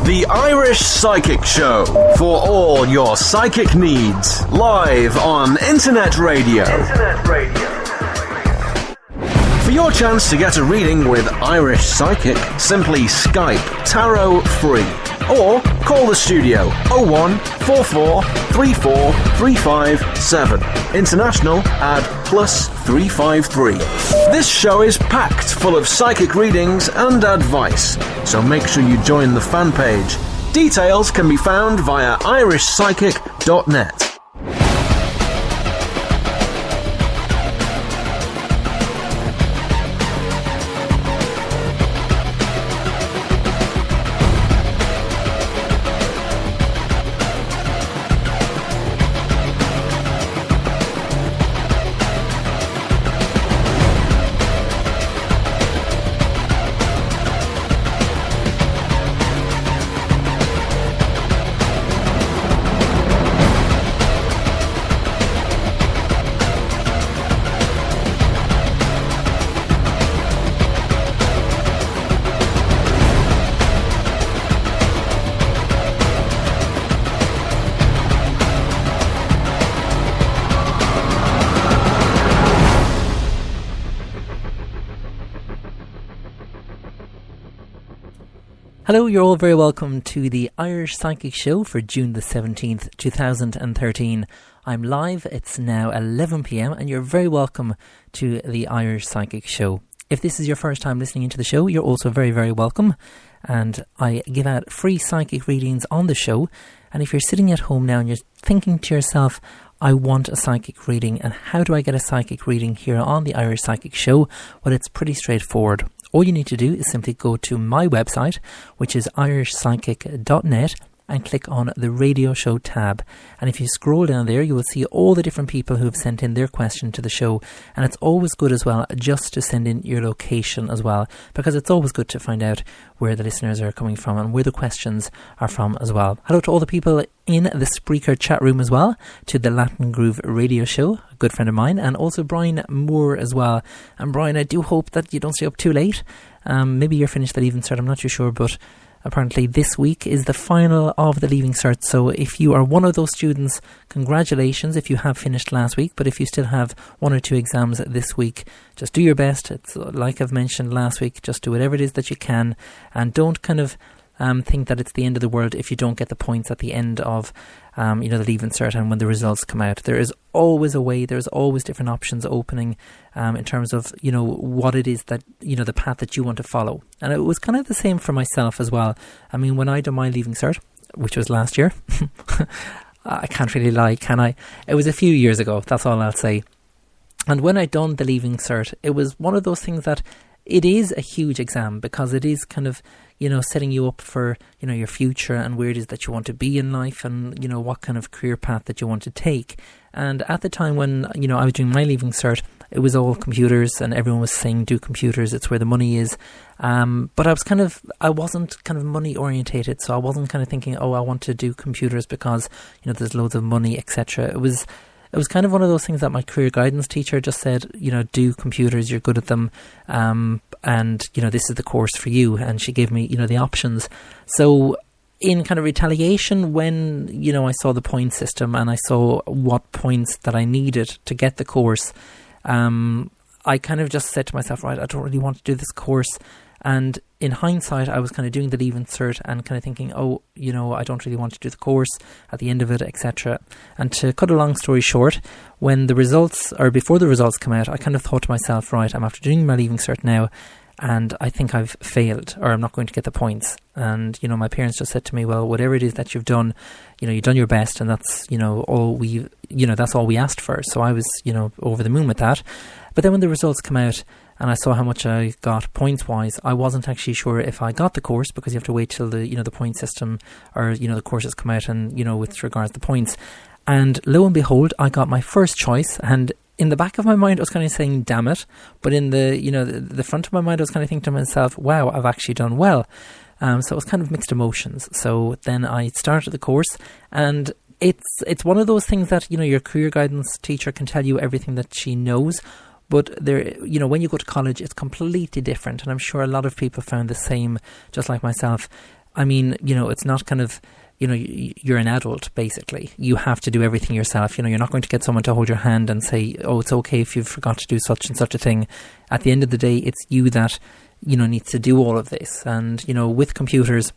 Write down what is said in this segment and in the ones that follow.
The Irish Psychic Show, for all your psychic needs, live on Internet Radio. For your chance to get a reading with Irish Psychic, simply Skype Tarot Free or call the studio 0144 34 357. International add +353. This show is packed full of psychic readings and advice, so make sure you join the fan page. Details can be found via irishpsychic.net. Hello, you're all very welcome to the Irish Psychic Show for June the 17th, 2013. I'm live, it's now 11pm, and you're very welcome to the Irish Psychic Show. If this is your first time listening into the show, you're also very, very welcome. And I give out free psychic readings on the show. And if you're sitting at home now and you're thinking to yourself, I want a psychic reading, and how do I get a psychic reading here on the Irish Psychic Show? Well, it's pretty straightforward. All you need to do is simply go to my website, which is irishpsychic.net, and click on the radio show tab. And if you scroll down there, you will see all the different people who have sent in their question to the show. And it's always good as well just to send in your location as well, because it's always good to find out where the listeners are coming from and where the questions are from as well. Hello to all the people in the Spreaker chat room as well, to the Latin Groove radio show, a good friend of mine, and also Brian Moore as well. And Brian, I do hope that you don't stay up too late. Maybe you're finished the Leaving Cert, I'm not too sure, but apparently this week is the final of the Leaving Cert. So if you are one of those students, congratulations if you have finished last week. But if you still have one or two exams this week, just do your best. It's like I've mentioned last week, just do whatever it is that you can, and don't kind of think that it's the end of the world if you don't get the points at the end of the Leaving Cert and when the results come out. There is always a way, there's always different options opening in terms of, what it is that, the path that you want to follow. And it was kind of the same for myself as well. I mean, when I did my Leaving Cert, which was last year, I can't really lie, can I? It was a few years ago, that's all I'll say. And when I done the Leaving Cert, it was one of those things that it is a huge exam, because it is kind of, setting you up for, your future and where it is that you want to be in life, and, what kind of career path that you want to take. And at the time when, I was doing my Leaving Cert, it was all computers, and everyone was saying, do computers, it's where the money is. But I wasn't kind of money orientated, so I wasn't kind of thinking, I want to do computers because, there's loads of money, etc. It was kind of one of those things that my career guidance teacher just said, do computers, you're good at them, and, this is the course for you. And she gave me, the options. So in kind of retaliation, when, I saw the point system and I saw what points that I needed to get the course, I kind of just said to myself, right, I don't really want to do this course. And in hindsight, I was kind of doing the Leaving Cert and kind of thinking, I don't really want to do the course at the end of it, etc. And to cut a long story short, when the results, or before the results come out, I kind of thought to myself, right, I'm after doing my Leaving Cert now, and I think I've failed, or I'm not going to get the points. And, my parents just said to me, well, whatever it is that you've done, you've done your best, and that's, that's all we asked for. So I was, over the moon with that. But then when the results come out, and I saw how much I got points-wise, I wasn't actually sure if I got the course, because you have to wait till the, the point system, or, the courses come out, and, with regards to points. And lo and behold, I got my first choice, and in the back of my mind, I was kind of saying, damn it. But in the, the front of my mind, I was kind of thinking to myself, wow, I've actually done well. So it was kind of mixed emotions. So then I started the course, and it's one of those things that, your career guidance teacher can tell you everything that she knows. But there, when you go to college, it's completely different. And I'm sure a lot of people found the same, just like myself. I mean, it's not kind of, you're an adult, basically. You have to do everything yourself. You're not going to get someone to hold your hand and say, oh, it's okay if you forgot to do such and such a thing. At the end of the day, it's you that, needs to do all of this. And, with computers,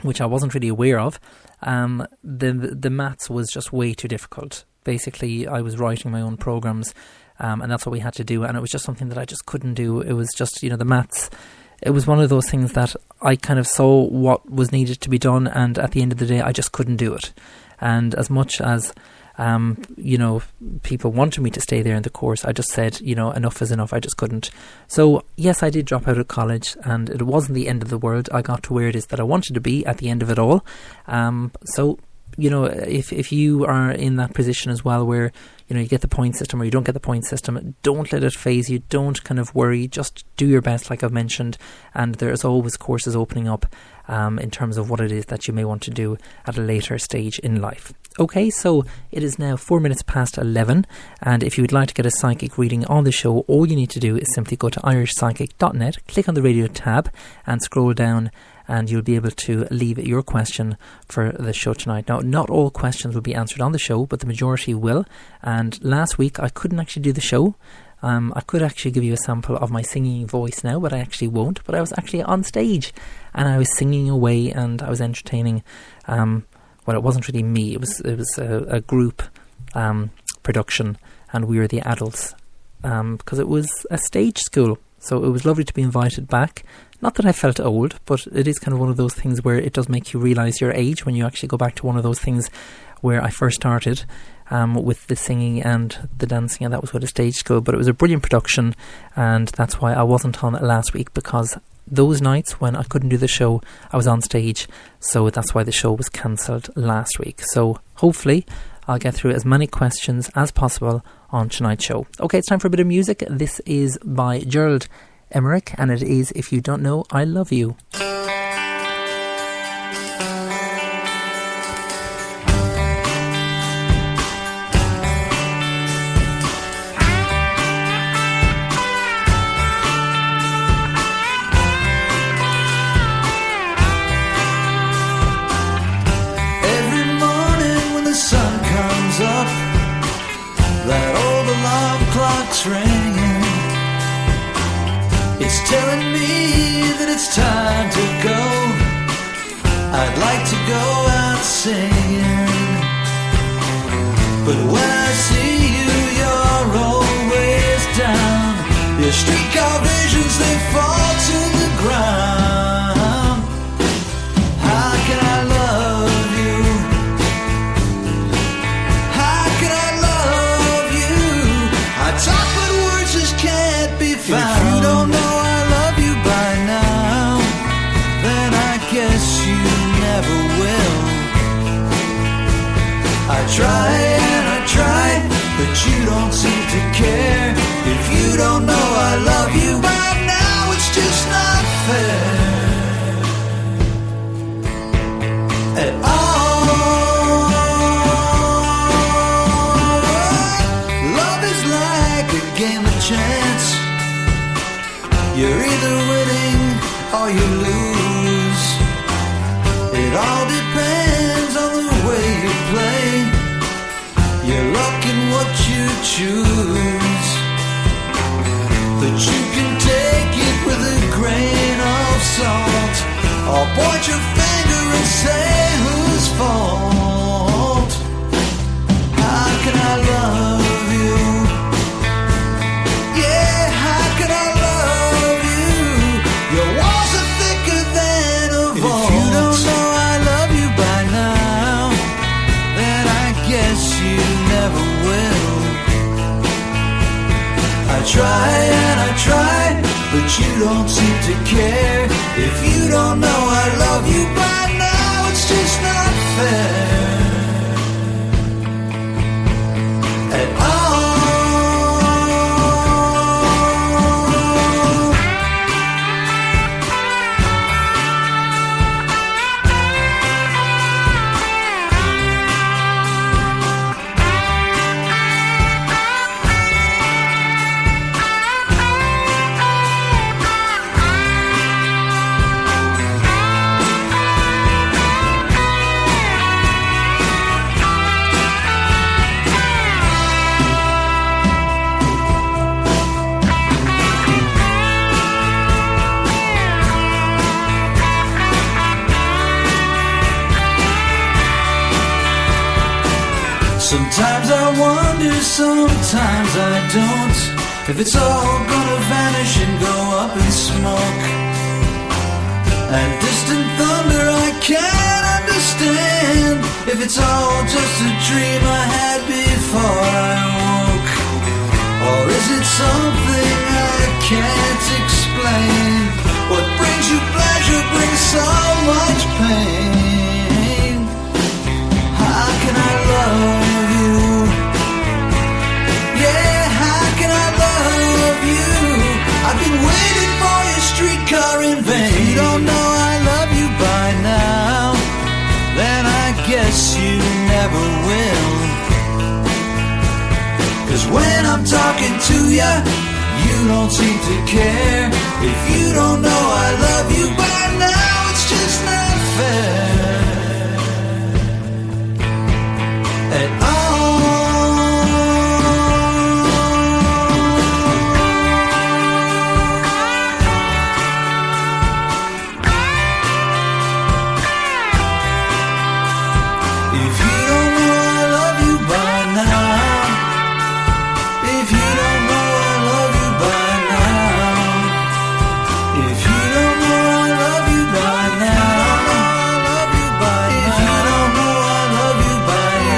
which I wasn't really aware of, the maths was just way too difficult. Basically, I was writing my own programs, and that's what we had to do. And it was just something that I just couldn't do. It was just, the maths. It was one of those things that I kind of saw what was needed to be done, and at the end of the day, I just couldn't do it. And as much as, people wanted me to stay there in the course, I just said, enough is enough. I just couldn't. So, yes, I did drop out of college, and it wasn't the end of the world. I got to where it is that I wanted to be at the end of it all. So, if you are in that position as well where, you get the point system or you don't get the point system, don't let it phase you. Don't kind of worry. Just do your best, like I've mentioned. And there's always courses opening up in terms of what it is that you may want to do at a later stage in life. Okay, so it is now 4 minutes past 11. And if you would like to get a psychic reading on the show, all you need to do is simply go to irishpsychic.net, click on the radio tab and scroll down, and you'll be able to leave your question for the show tonight. Now, not all questions will be answered on the show, but the majority will. And last week, I couldn't actually do the show. I could actually give you a sample of my singing voice now, but I actually won't. But I was actually on stage, and I was singing away, and I was entertaining. Well, it wasn't really me. It was a group production, and we were the adults, because it was a stage school. So it was lovely to be invited back. Not that I felt old, but it is kind of one of those things where it does make you realise your age when you actually go back to one of those things where I first started with the singing and the dancing, and that was with a stage school. But it was a brilliant production, and that's why I wasn't on it last week, because those nights when I couldn't do the show, I was on stage. So that's why the show was cancelled last week. So hopefully I'll get through as many questions as possible on tonight's show. Okay, it's time for a bit of music. This is by Gerald Emmerich, and it is If You Don't Know, I Love You. Every morning when the sun comes up, that old alarm clock's ringing. It's telling me that it's time to go. I'd like to go out singing, but when I see you, you're always down. Your streetcar visions, they fall to the ground. How can I love you? How can I love you? I talk but words just can't be found. If you don't know I try and I try, but you don't seem to care. If you don't know I love you by now, it's just not fair at all. Love is like a game of chance. You're either winning or you lose. It all depends on the way you play. Your luck in what you choose. But you can take it with a grain of salt, or point your finger and say whose fault. How can I love you? Yeah, how can I love you? Your walls are thicker than a vault. If you don't know I love you by now, then I guess you never will. I try and I try, but you don't seem to care. If you don't know I love you by now, it's just not fair at all. Sometimes I wonder, sometimes I don't, if it's all gonna vanish and go up in smoke. And distant thunder I can't understand, if it's all just a dream I had before I woke. Or is it something I can't explain? What brings you pleasure brings so much pain. How can I love you? Yeah, how can I love you? I've been waiting for your streetcar in vain. If you don't know I love you by now, then I guess you never will. 'Cause when I'm talking to you, you don't seem to care. If you don't know I love you by now, it's just not fair at all. If you don't know I love you by now, if you don't know I love you by now, if you don't know I love you by now, if you don't know I love you by now, if you don't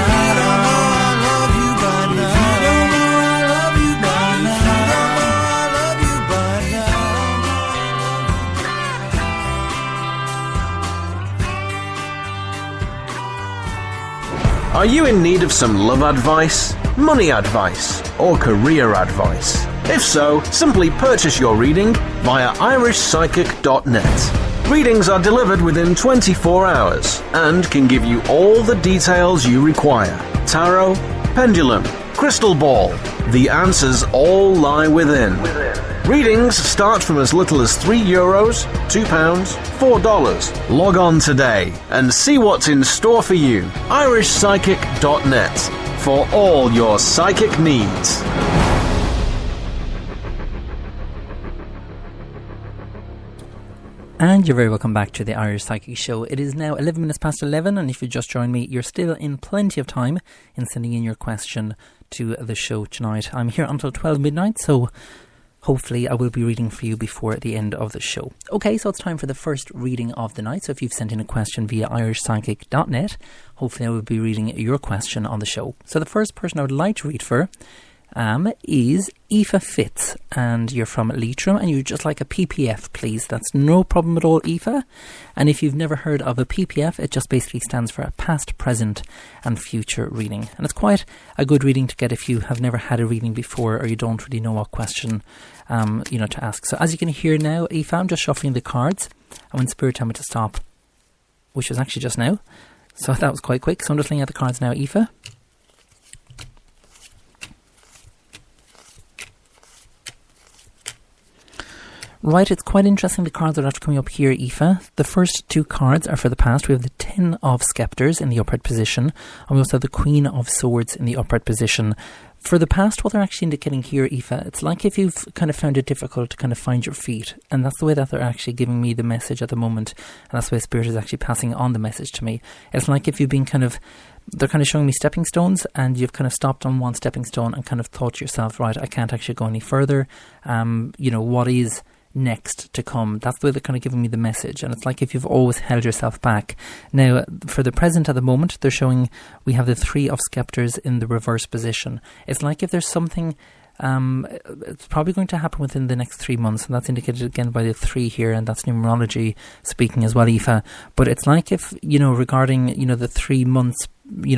know I love you by now, if you don't know I love you by now, if you don't know I love you by now. Are you in need of some love advice, money advice, or career advice? If so, simply purchase your reading via irishpsychic.net. Readings are delivered within 24 hours and can give you all the details you require. Tarot, pendulum, crystal ball. The answers all lie within. Readings start from as little as €3, £2, $4. Log on today and see what's in store for you. irishpsychic.net for all your psychic needs. And you're very welcome back to the Irish Psychic Show. It is now 11 minutes past 11, and if you just joined me, you're still in plenty of time in sending in your question to the show tonight. I'm here until 12 midnight, so hopefully I will be reading for you before the end of the show. Okay, so it's time for the first reading of the night. So if you've sent in a question via irishpsychic.net, hopefully I will be reading your question on the show. So the first person I would like to read for is Aoife Fitz, and you're from Leitrim, and you just like a PPF, please. That's no problem at all, Aoife. And if you've never heard of a PPF, it just basically stands for a past, present and future reading, and it's quite a good reading to get if you have never had a reading before or you don't really know what question to ask. So as you can hear now, Aoife, I'm just shuffling the cards, and when Spirit told me to stop, which was actually just now, so that was quite quick. So I'm just looking at the cards now, Aoife. Right, it's quite interesting, the cards that are after coming up here, Aoife. The first two cards are for the past. We have the 10 of Sceptres in the upright position, and we also have the Queen of Swords in the upright position. For the past, what they're actually indicating here, Aoife, it's like if you've kind of found it difficult to kind of find your feet, and that's the way that they're actually giving me the message at the moment, and that's the way Spirit is actually passing on the message to me. It's like if you've been they're kind of showing me stepping stones, and you've kind of stopped on one stepping stone and kind of thought to yourself, right, I can't actually go any further. What is next to come? That's the way they're kind of giving me the message, and it's like if you've always held yourself back. Now, for the present at the moment, they're showing we have the 3 of Sceptres in the reverse position. It's like if there's something it's probably going to happen within the next 3 months, and that's indicated again by the 3 here, and that's numerology speaking as well, Aoife. But it's like if, regarding, the 3 months,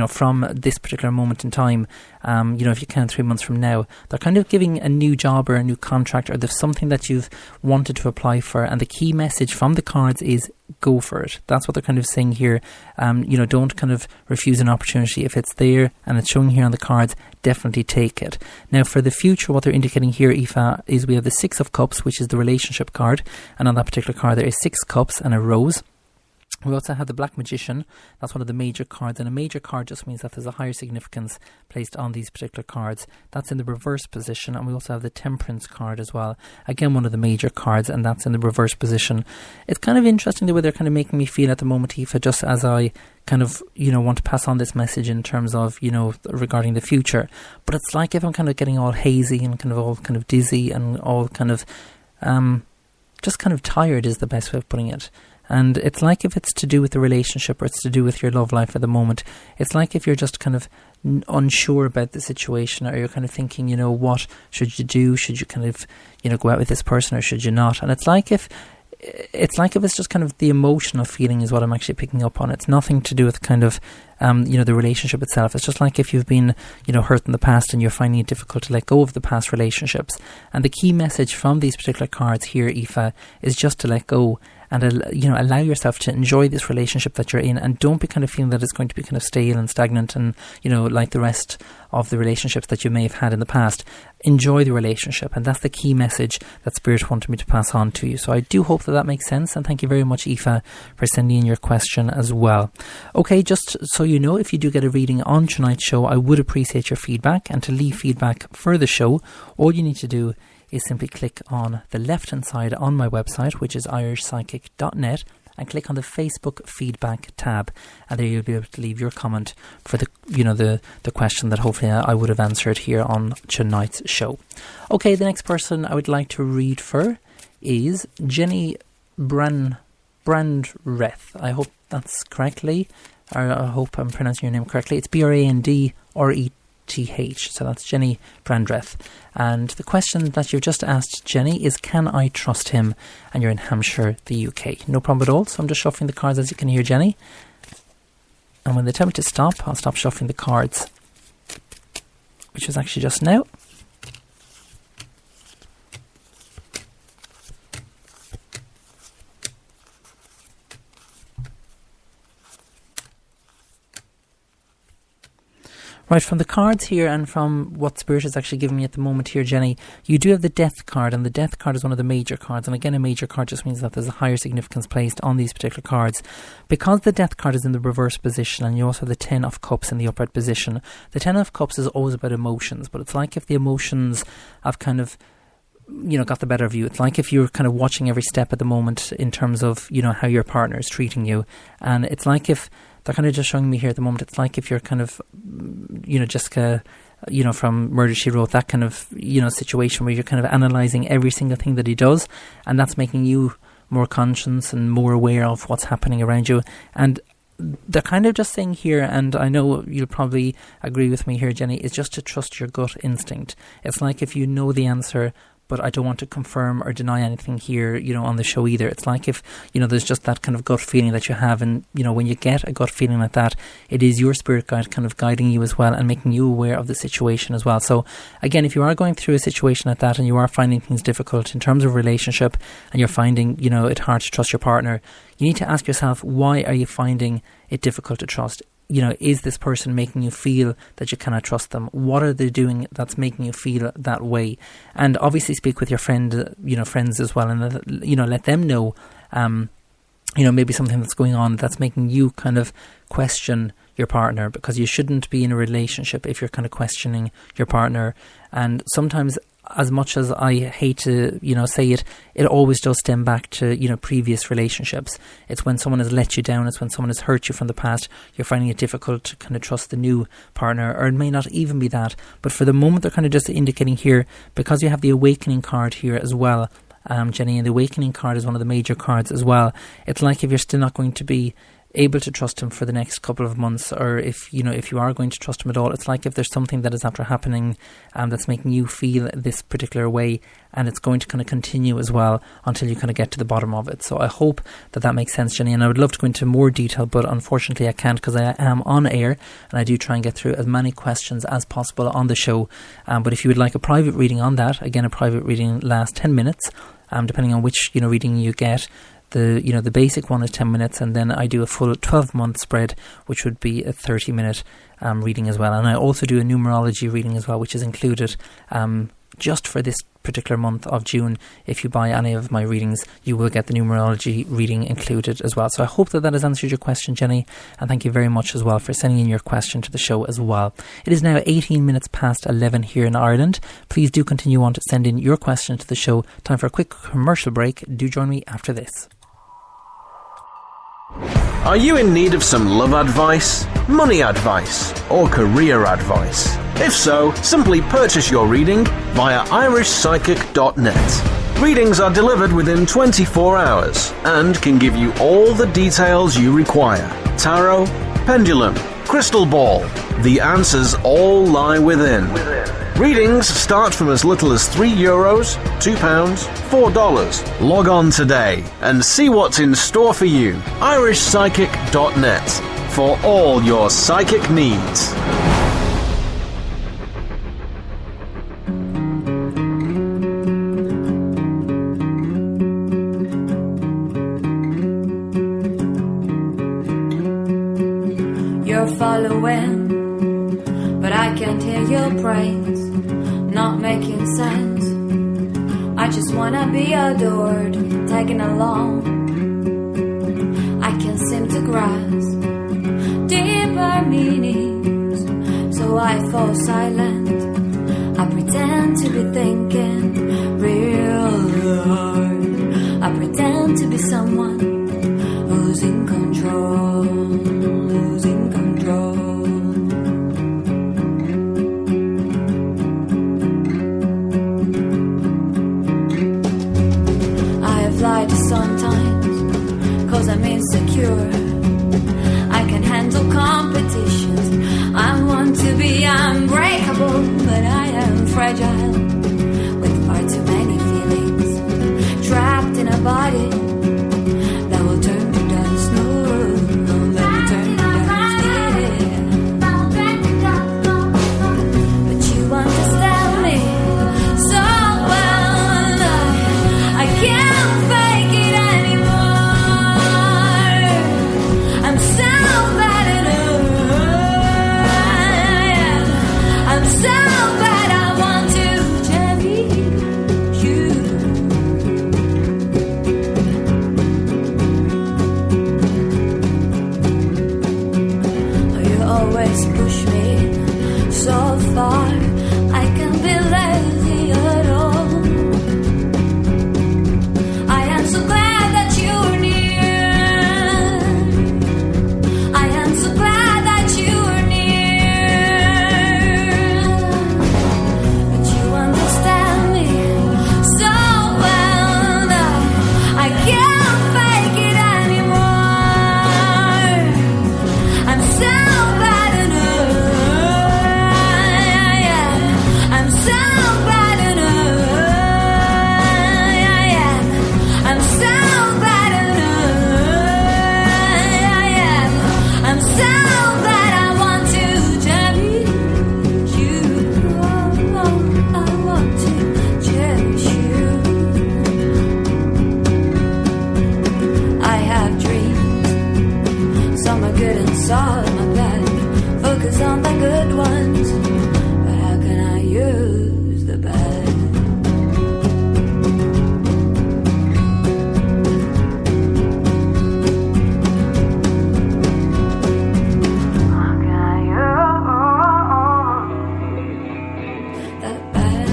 from this particular moment in time, if you count 3 months from now, they're kind of giving a new job or a new contract, or there's something that you've wanted to apply for, and the key message from the cards is go for it. That's what they're kind of saying here. Don't kind of refuse an opportunity. If it's there and it's showing here on the cards, definitely take it. Now, for the future, what they're indicating here, Aoife, is we have the 6 of Cups, which is the relationship card, and on that particular card there is 6 cups and a rose. We also have the Black Magician. That's one of the major cards, and a major card just means that there's a higher significance placed on these particular cards. That's in the reverse position. And we also have the Temperance card as well. Again, one of the major cards, and that's in the reverse position. It's kind of interesting the way they're kind of making me feel at the moment, Aoife, just as I kind of, want to pass on this message in terms of, regarding the future. But it's like if I'm kind of getting all hazy and kind of all kind of dizzy and all kind of, just kind of tired is the best way of putting it. And it's like if it's to do with the relationship or it's to do with your love life at the moment, it's like if you're just kind of unsure about the situation, or you're kind of thinking, what should you do? Should you kind of, go out with this person, or should you not? And it's like if it's just kind of the emotional feeling is what I'm actually picking up on. It's nothing to do with kind of, the relationship itself. It's just like if you've been, hurt in the past and you're finding it difficult to let go of the past relationships. And the key message from these particular cards here, Aoife, is just to let go and, allow yourself to enjoy this relationship that you're in, and don't be kind of feeling that it's going to be kind of stale and stagnant and, like the rest of the relationships that you may have had in the past. Enjoy the relationship, and that's the key message that Spirit wanted me to pass on to you. So I do hope that makes sense, and thank you very much, Aoife, for sending in your question as well. Okay, just so you know, if you do get a reading on tonight's show, I would appreciate your feedback, and to leave feedback for the show, all you need to do is simply click on the left hand side on my website, which is irishpsychic.net, and click on the Facebook feedback tab, and there you'll be able to leave your comment for the the question that hopefully I would have answered here on tonight's show. Okay, the next person I would like to read for is Jenny Brandreth. I hope that's correctly, or I hope I'm pronouncing your name correctly. It's Brandreth, so that's Jenny Brandreth. And the question that you've just asked, Jenny, is can I trust him? And you're in Hampshire, the UK. No problem at all. So I'm just shuffling the cards, as you can hear, Jenny. And when they tell me to stop, I'll stop shuffling the cards, which is actually just now. Right, from the cards here and from what Spirit is actually giving me at the moment here, Jenny, you do have the Death card, and the Death card is one of the major cards. And again, a major card just means that there's a higher significance placed on these particular cards. Because the Death card is in the reverse position, and you also have the Ten of Cups in the upright position, the Ten of Cups is always about emotions, but it's like if the emotions have kind of got the better of you. It's like if you're kind of watching every step at the moment in terms of, how your partner is treating you. And it's like if they're kind of just showing me here at the moment, it's like if you're kind of, Jessica, from Murder, She Wrote, that kind of, situation where you're kind of analysing every single thing that he does, and that's making you more conscious and more aware of what's happening around you. And they're kind of just saying here, and I know you'll probably agree with me here, Jenny, is just to trust your gut instinct. It's like if you know the answer, but I don't want to confirm or deny anything here, on the show either. It's like if, there's just that kind of gut feeling that you have, and, when you get a gut feeling like that, it is your spirit guide kind of guiding you as well and making you aware of the situation as well. So again, if you are going through a situation like that and you are finding things difficult in terms of relationship, and you're finding, it hard to trust your partner, you need to ask yourself, why are you finding it difficult to trust? Is this person making you feel that you cannot trust them? What are they doing that's making you feel that way? And obviously speak with your friends as well, and let them know, maybe something that's going on that's making you kind of question your partner, because you shouldn't be in a relationship if you're kind of questioning your partner. And sometimes, as much as I hate to, say it, it always does stem back to, previous relationships. It's when someone has let you down, it's when someone has hurt you from the past, you're finding it difficult to kind of trust the new partner, or it may not even be that. But for the moment, they're kind of just indicating here, because you have the Awakening card here as well, Jenny, and the Awakening card is one of the major cards as well. It's like if you're still not going to be able to trust him for the next couple of months, or if you are going to trust him at all, it's like if there's something that is after happening that's making you feel this particular way, and it's going to kind of continue as well until you kind of get to the bottom of it. So I hope that makes sense, Jenny, and I would love to go into more detail, but unfortunately I can't, because I am on air and I do try and get through as many questions as possible on the show. But if you would like a private reading on that, again, a private reading lasts 10 minutes, depending on which reading you get. The basic one is 10 minutes, and then I do a full 12-month spread, which would be a 30-minute reading as well. And I also do a numerology reading as well, which is included just for this particular month of June. If you buy any of my readings, you will get the numerology reading included as well. So I hope that has answered your question, Jenny, and thank you very much as well for sending in your question to the show as well. It is now 18 minutes past 11 here in Ireland. Please do continue on to send in your question to the show. Time for a quick commercial break. Do join me after this. Are you in need of some love advice, money advice, or career advice? If so, simply purchase your reading via irishpsychic.net. Readings are delivered within 24 hours and can give you all the details you require. Tarot, pendulum, crystal ball. The answers all lie within. Readings start from as little as €3, £2, $4. Log on today and see what's in store for you. irishpsychic.net for all your psychic needs. You're following, but I can't hear your praise. Not making sense. I just wanna be adored, taken along. I can't seem to grasp deeper meanings, so I fall silent. I pretend to be thinking real hard. I pretend to be someone who's in control, who's in control. Lied sometimes, cause I'm insecure. I can handle competitions. I want to be unbreakable, but I am fragile, with far too many feelings, trapped in a body that will turn to dust. No, that will turn to dust, yeah. But you understand me so well. I can't push me so far, I can be lazy at all. I am so glad that you are near. I am so glad that you are near. But you understand me so well that I can't fake it anymore. I'm so all my bad, focus on the good ones, but how can I use the bad? How can I use the bad?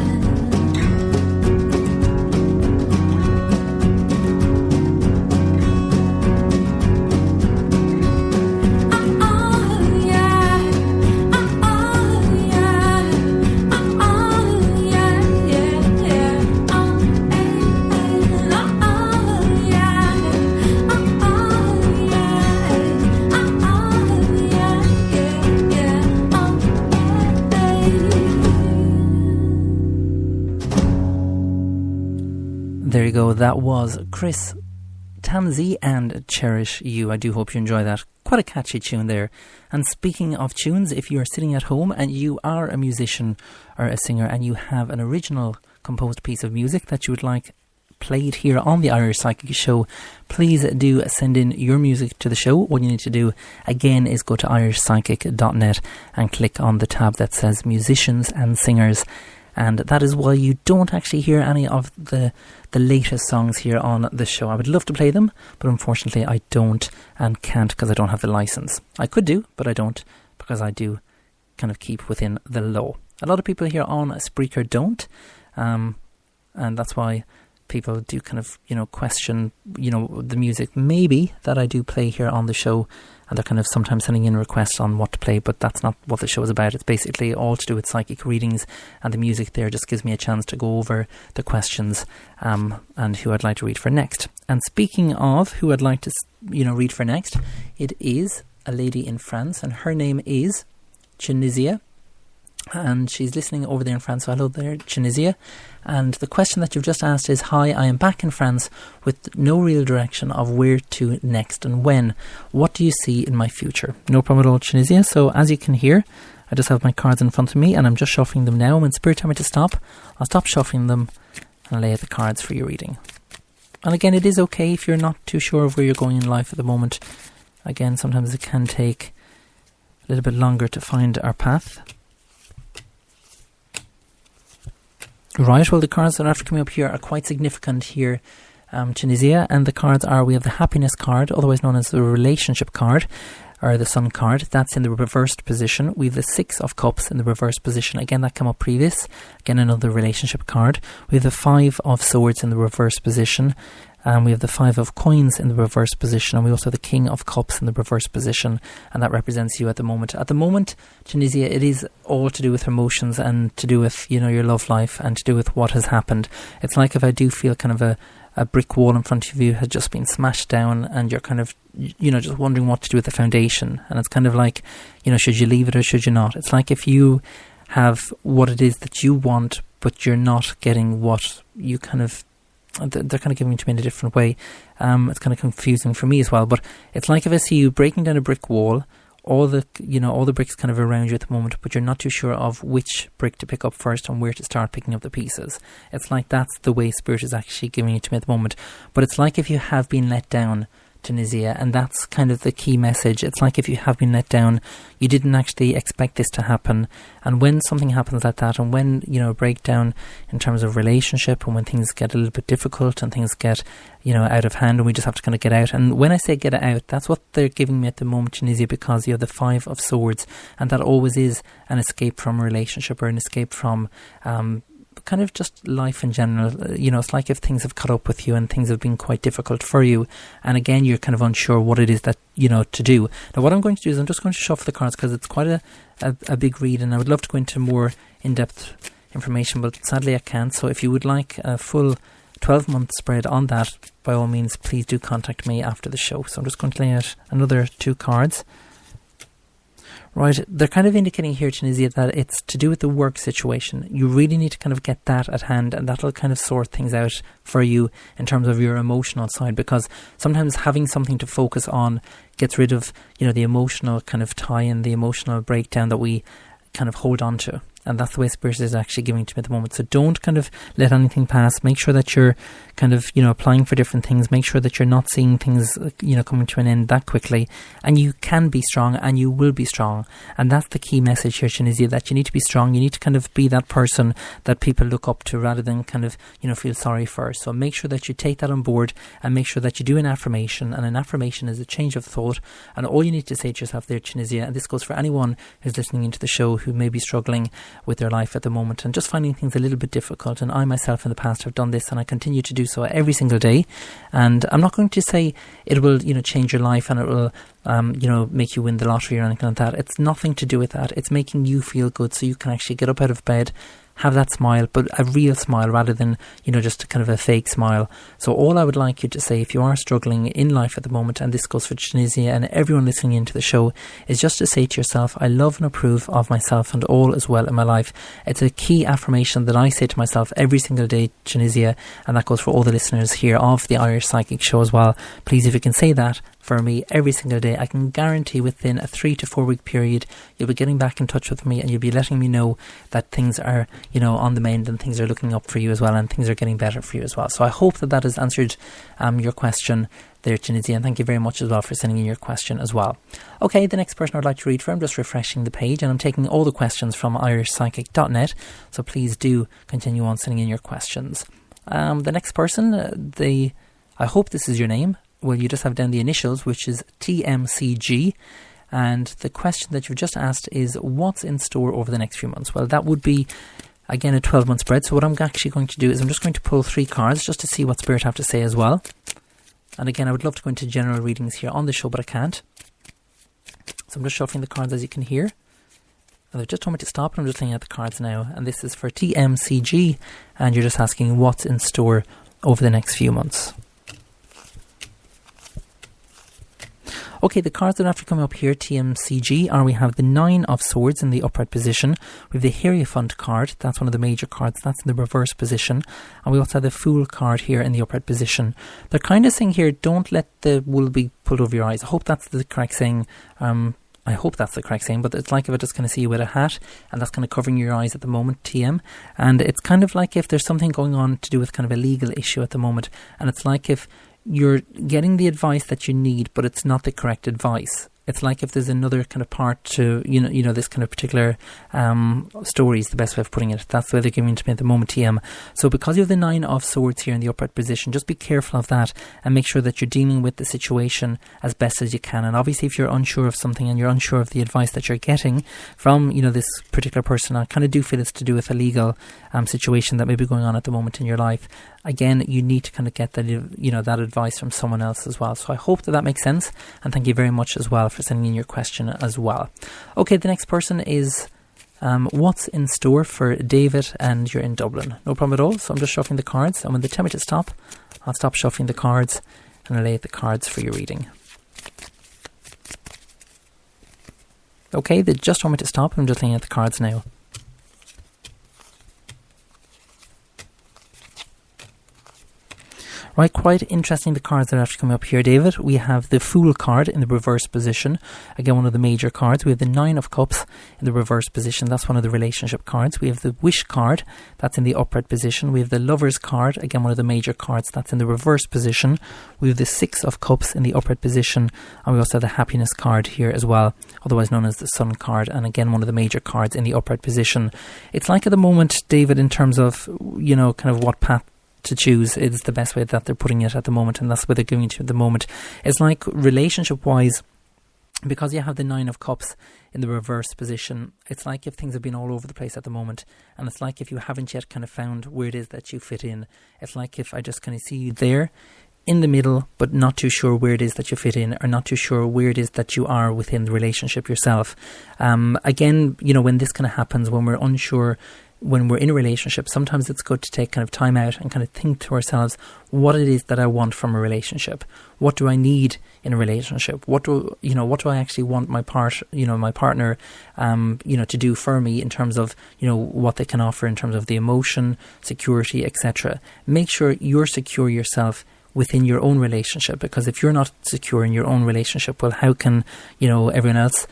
There you go. That was Chris Tansey and Cherish You. I do hope you enjoy that. Quite a catchy tune there. And speaking of tunes, if you are sitting at home and you are a musician or a singer and you have an original composed piece of music that you would like played here on the Irish Psychic Show, please do send in your music to the show. What you need to do again is go to irishpsychic.net and click on the tab that says musicians and singers, and that is why you don't actually hear any of the latest songs here on the show. I would love to play them, but unfortunately I don't and can't because I don't have the license. I could do, but I don't, because I do kind of keep within the law. A lot of people here on Spreaker don't, and that's why people do kind of, question, the music maybe that I do play here on the show, and they're kind of sometimes sending in requests on what to play, but that's not what the show is about. It's basically all to do with psychic readings, and the music there just gives me a chance to go over the questions and who I'd like to read for next. And speaking of who I'd like to read for next, it is a lady in France, and her name is Tunisia, and she's listening over there in France. So hello there, Tunisia. And the question that you've just asked is, hi, I am back in France with no real direction of where to next and when. What do you see in my future? No problem at all, Tunisia. So as you can hear, I just have my cards in front of me and I'm just shuffling them now. When Spirit tells me to stop, I'll stop shuffling them and lay out the cards for your reading. And again, it is okay if you're not too sure of where you're going in life at the moment. Again, sometimes it can take a little bit longer to find our path. Right, well, the cards that are after coming up here are quite significant here, Tunisia, and the cards are, we have the happiness card, otherwise known as the relationship card, or the sun card. That's in the reversed position. We have the 6 of cups in the reversed position. Again, that came up previous. Again, another relationship card. We have the 5 of swords in the reversed position. We have the 5 of coins in the reverse position, and we also have the King of Cups in the reverse position, and that represents you at the moment. At the moment, Tunisia, it is all to do with emotions and to do with, your love life and to do with what has happened. It's like if I do feel kind of a brick wall in front of you has just been smashed down and you're kind of, just wondering what to do with the foundation. And it's kind of like, should you leave it or should you not? It's like if you have what it is that you want, but you're not getting what you kind of, they're kind of giving it to me in a different way. It's kind of confusing for me as well, but it's like if I see you breaking down a brick wall, all the bricks kind of around you at the moment, but you're not too sure of which brick to pick up first and where to start picking up the pieces. It's like that's the way Spirit is actually giving it to me at the moment. But it's like if you have been let down, Tunisia, and that's kind of the key message. It's like if you have been let down, you didn't actually expect this to happen, and when something happens like that, and when a breakdown in terms of relationship, and when things get a little bit difficult and things get out of hand, and we just have to kind of get out. And when I say get out, that's what they're giving me at the moment, Tunisia, because you have the 5 of swords, and that always is an escape from a relationship or an escape from kind of just life in general. It's like if things have caught up with you and things have been quite difficult for you, and again you're kind of unsure what it is that to do. Now what I'm going to do is I'm just going to shuffle the cards because it's quite a big read, and I would love to go into more in-depth information, but sadly I can't. So if you would like a full 12-month spread on that, by all means please do contact me after the show. So I'm just going to lay out another 2 cards. Right, they're kind of indicating here, Tunisia, that it's to do with the work situation. You really need to kind of get that at hand, and that'll kind of sort things out for you in terms of your emotional side, because sometimes having something to focus on gets rid of, the emotional kind of tie and the emotional breakdown that we kind of hold on to. And that's the way Spirit is actually giving to me at the moment. So don't kind of let anything pass. Make sure that you're kind of, applying for different things. Make sure that you're not seeing things, coming to an end that quickly. And you can be strong and you will be strong. And that's the key message here, Tunisia, that you need to be strong. You need to kind of be that person that people look up to rather than kind of, feel sorry for. So make sure that you take that on board and make sure that you do an affirmation. And an affirmation is a change of thought. And all you need to say to yourself there, Tunisia, and this goes for anyone who's listening into the show who may be struggling with their life at the moment and just finding things a little bit difficult. And I myself in the past have done this, and I continue to do so every single day. And I'm not going to say it will change your life and it will make you win the lottery or anything like that. It's nothing to do with that. It's making you feel good so you can actually get up out of bed, have that smile, but a real smile rather than, just kind of a fake smile. So all I would like you to say, if you are struggling in life at the moment, and this goes for Tunisia and everyone listening into the show, is just to say to yourself, I love and approve of myself and all is well in my life. It's a key affirmation that I say to myself every single day, Tunisia, and that goes for all the listeners here of the Irish Psychic Show as well. Please, if you can say that for me every single day, I can guarantee within a 3 to 4 week period you'll be getting back in touch with me and you'll be letting me know that things are on the mend and things are looking up for you as well, and things are getting better for you as well. So I hope that has answered your question, there, Tunisia, and thank you very much as well for sending in your question as well. Okay, the next person I'd like to read for, I'm just refreshing the page, and I'm taking all the questions from irishpsychic.net, so please do continue on sending in your questions. The next person, I hope this is your name. Well, you just have down the initials, which is TMCG, and the question that you've just asked is, what's in store over the next few months? Well, that would be, again, a 12-month spread. So what I'm actually going to do is I'm just going to pull 3 cards just to see what Spirit have to say as well. And again, I would love to go into general readings here on the show, but I can't. So I'm just shuffling the cards, as you can hear. And they've just told me to stop, and I'm just looking at the cards now. And this is for TMCG, and you're just asking what's in store over the next few months. Okay, the cards that are after coming up here, TMCG, are we have the 9 of Swords in the upright position. We have the Hierophant card, that's one of the major cards, that's in the reverse position. And we also have the Fool card here in the upright position. They're kind of saying here, don't let the wool be pulled over your eyes. I hope that's the correct saying. But it's like if I just kind of see you with a hat, and that's kind of covering your eyes at the moment, TM. And it's kind of like if there's something going on to do with kind of a legal issue at the moment, and it's like if you're getting the advice that you need, but it's not the correct advice. It's like if there's another kind of part to, you know, this kind of particular story is the best way of putting it. That's the way they're giving it to me at the moment, TM. So because you have the 9 of Swords here in the upright position, just be careful of that and make sure that you're dealing with the situation as best as you can. And obviously if you're unsure of something and you're unsure of the advice that you're getting from, you know, this particular person, I kind of do feel it's to do with a legal situation that may be going on at the moment in your life. Again, you need to kind of get that, you know, that advice from someone else as well. So I hope that makes sense, and thank you very much as well for sending in your question as well. Okay, the next person is what's in store for David, and you're in Dublin. No problem at all. So I'm just shuffling the cards, and when they tell me to stop, I'll stop shuffling the cards and I'll lay the cards for your reading. Okay, they just told me to stop. I'm just looking at the cards now. Right, quite interesting, the cards that are actually coming up here, David. We have the Fool card in the reverse position. Again, one of the major cards. We have the 9 of Cups in the reverse position. That's one of the relationship cards. We have the Wish card. That's in the upright position. We have the Lovers card. Again, one of the major cards. That's in the reverse position. We have the 6 of Cups in the upright position. And we also have the Happiness card here as well, otherwise known as the Sun card. And again, one of the major cards in the upright position. It's like at the moment, David, in terms of, you know, kind of what path to choose is the best way that they're putting it at the moment, and that's what they're giving it to at the moment. It's like relationship wise, because you have the 9 of Cups in the reverse position, it's like if things have been all over the place at the moment, and it's like if you haven't yet kind of found where it is that you fit in. It's like if I just kind of see you there in the middle, but not too sure where it is that you fit in, or not too sure where it is that you are within the relationship yourself. Again, you know, when this kind of happens, when we're unsure, when we're in a relationship, sometimes it's good to take kind of time out and kind of think to ourselves what it is that I want from a relationship. What do I need in a relationship? What do I actually want my partner, to do for me in terms of, what they can offer in terms of the emotion, security, etc. Make sure you're secure yourself within your own relationship, because if you're not secure in your own relationship, well, how can, everyone else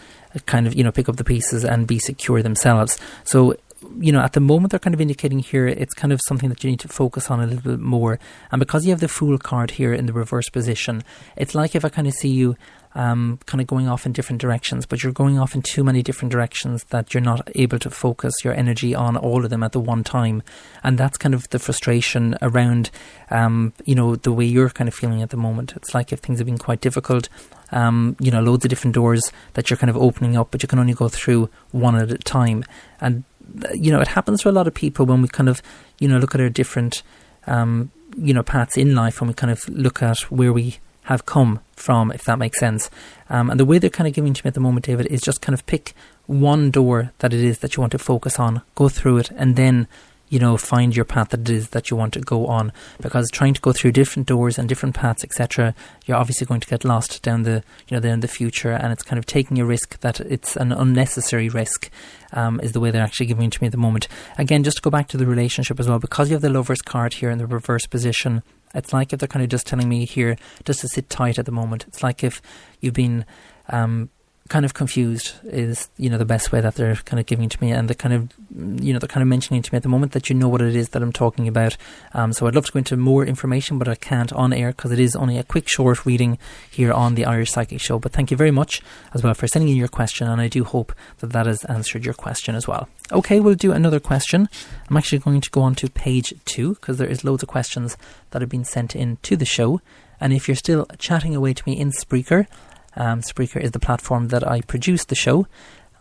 kind of, pick up the pieces and be secure themselves? So, at the moment they're kind of indicating here it's kind of something that you need to focus on a little bit more. And because you have the Fool card here in the reverse position, it's like if I kind of see you kind of going off in different directions, but you're going off in too many different directions that you're not able to focus your energy on all of them at the one time. And that's kind of the frustration around, the way you're kind of feeling at the moment. It's like if things have been quite difficult, loads of different doors that you're kind of opening up, but you can only go through one at a time. And it happens to a lot of people when we kind of, look at our different, paths in life, when we kind of look at where we have come from, if that makes sense. And the way they're kind of giving to me at the moment, David, is just kind of pick one door that it is that you want to focus on, go through it, and then, find your path that it is that you want to go on. Because trying to go through different doors and different paths, etc., you're obviously going to get lost down the, there in the future, and it's kind of taking a risk that it's an unnecessary risk, is the way they're actually giving it to me at the moment. Again, just to go back to the relationship as well, because you have the Lovers card here in the reverse position, it's like if they're kind of just telling me here just to sit tight at the moment. It's like if you've been kind of confused is, the best way that they're kind of giving to me, and they're kind of mentioning to me at the moment that you know what it is that I'm talking about. So I'd love to go into more information, but I can't on air because it is only a quick short reading here on the Irish Psychic Show. But thank you very much as well for sending in your question, and I do hope that that has answered your question as well. Okay, we'll do another question. I'm actually going to go on to page 2 because there is loads of questions that have been sent in to the show. And if you're still chatting away to me in Spreaker, Spreaker is the platform that I produce the show.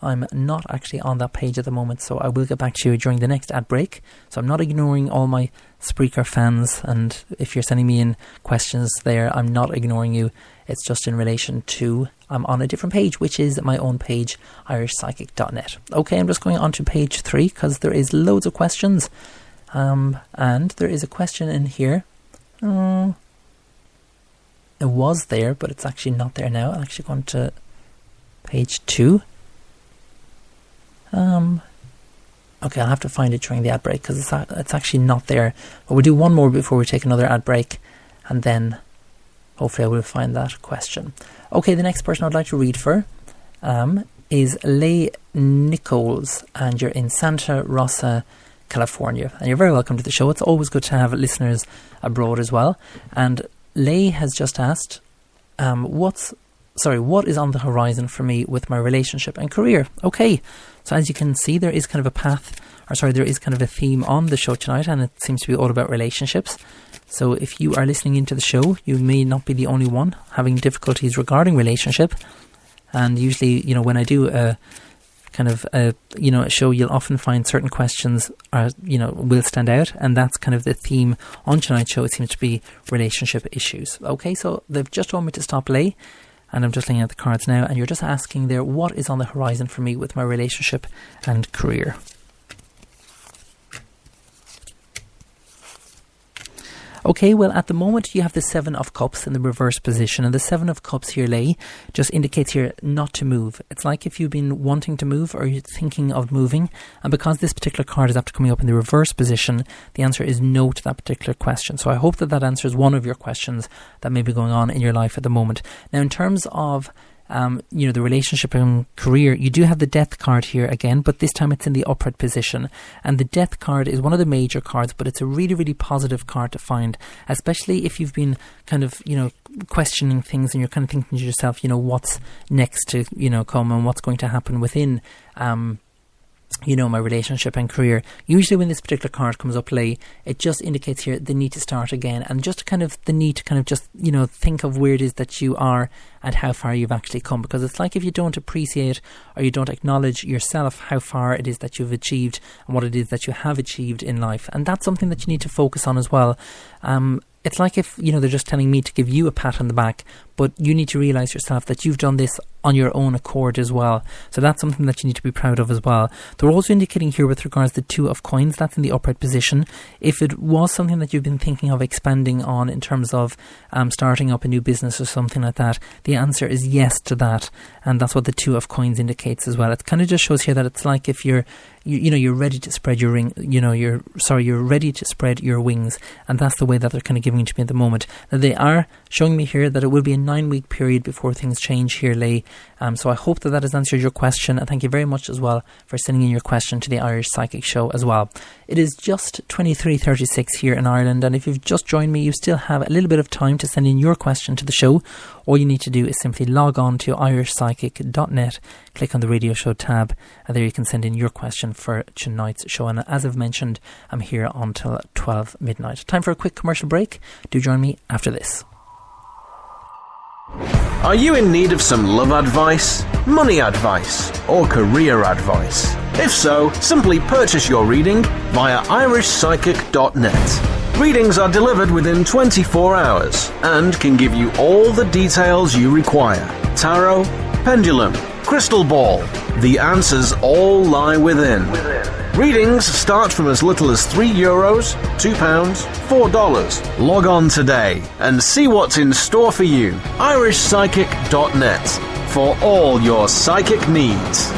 I'm not actually on that page at the moment, so I will get back to you during the next ad break. So I'm not ignoring all my Spreaker fans, and if you're sending me in questions there, I'm not ignoring you. It's just in relation to, I'm on a different page, which is my own page, irishpsychic.net. Okay, I'm just going on to page 3 because there is loads of questions. And there is a question in here. It was there, but it's actually not there now. I'll actually go on to page 2. Okay, I'll have to find it during the ad break because it's actually not there. But we'll do one more before we take another ad break, and then hopefully I will find that question. Okay, the next person I'd like to read for is Leigh Nichols, and you're in Santa Rosa, California. And you're very welcome to the show. It's always good to have listeners abroad as well. And Leigh has just asked, what is on the horizon for me with my relationship and career? Okay, so as you can see, there is kind of there is kind of a theme on the show tonight, and it seems to be all about relationships. So if you are listening into the show, you may not be the only one having difficulties regarding relationship. And usually, when I do a show, you'll often find certain questions will stand out, and that's kind of the theme on tonight's show. It seems to be relationship issues. Okay, so they've just told me to stop Leigh, and I'm just looking at the cards now, and you're just asking there, what is on the horizon for me with my relationship and career? Okay, well, at the moment you have the 7 of Cups in the reverse position, and the 7 of Cups here, Leigh, just indicates here not to move. It's like if you've been wanting to move or you're thinking of moving, and because this particular card is after coming up in the reverse position, the answer is no to that particular question. So I hope that answers one of your questions that may be going on in your life at the moment. Now, in terms of the relationship and career, you do have the Death card here again, but this time it's in the upright position. And the Death card is one of the major cards, but it's a really, really positive card to find, especially if you've been kind of, questioning things and you're kind of thinking to yourself, what's next to, come and what's going to happen within, my relationship and career. Usually when this particular card comes up, Leigh, it just indicates here the need to start again, and just kind of the need to kind of just, think of where it is that you are and how far you've actually come. Because it's like if you don't appreciate or you don't acknowledge yourself how far it is that you've achieved and what it is that you have achieved in life. And that's something that you need to focus on as well. It's like if, they're just telling me to give you a pat on the back, but you need to realise yourself that you've done this on your own accord as well. So that's something that you need to be proud of as well. They're also indicating here with regards to the 2 of Coins, that's in the upright position. If it was something that you've been thinking of expanding on in terms of starting up a new business or something like that, the answer is yes to that. And that's what the 2 of Coins indicates as well. It kind of just shows here that it's like if you're ready to spread your you're ready to spread your wings, and that's the way that they're kind of giving it to me at the moment. Now, they are showing me here that it will be a 9-week period before things change here, Leigh. So I hope that has answered your question, and thank you very much as well for sending in your question to the Irish Psychic Show as well. It is just 23:36 here in Ireland, and if you've just joined me, you still have a little bit of time to send in your question to the show. All you need to do is simply log on to irishpsychic.net, click on the radio show tab, and there you can send in your question for tonight's show. And as I've mentioned, I'm here until 12 midnight. Time for a quick commercial break. Do join me after this. Are you in need of some love advice, money advice, or career advice? If so, simply purchase your reading via irishpsychic.net. Readings are delivered within 24 hours and can give you all the details you require. Tarot, pendulum, crystal ball. The answers all lie within. Readings start from as little as €3, £2, $4. Log on today and see what's in store for you. irishpsychic.net for all your psychic needs.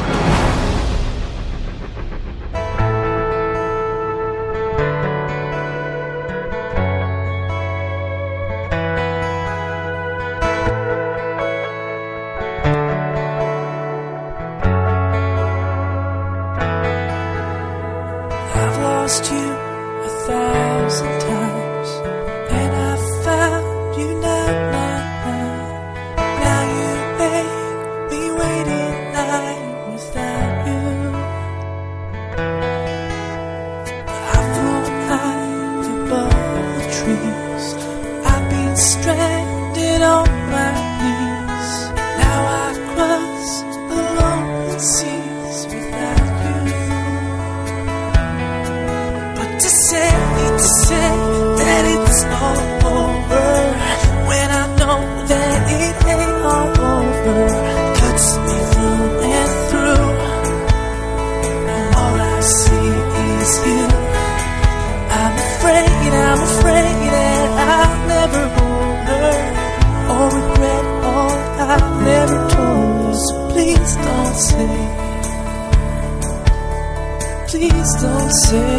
please don't say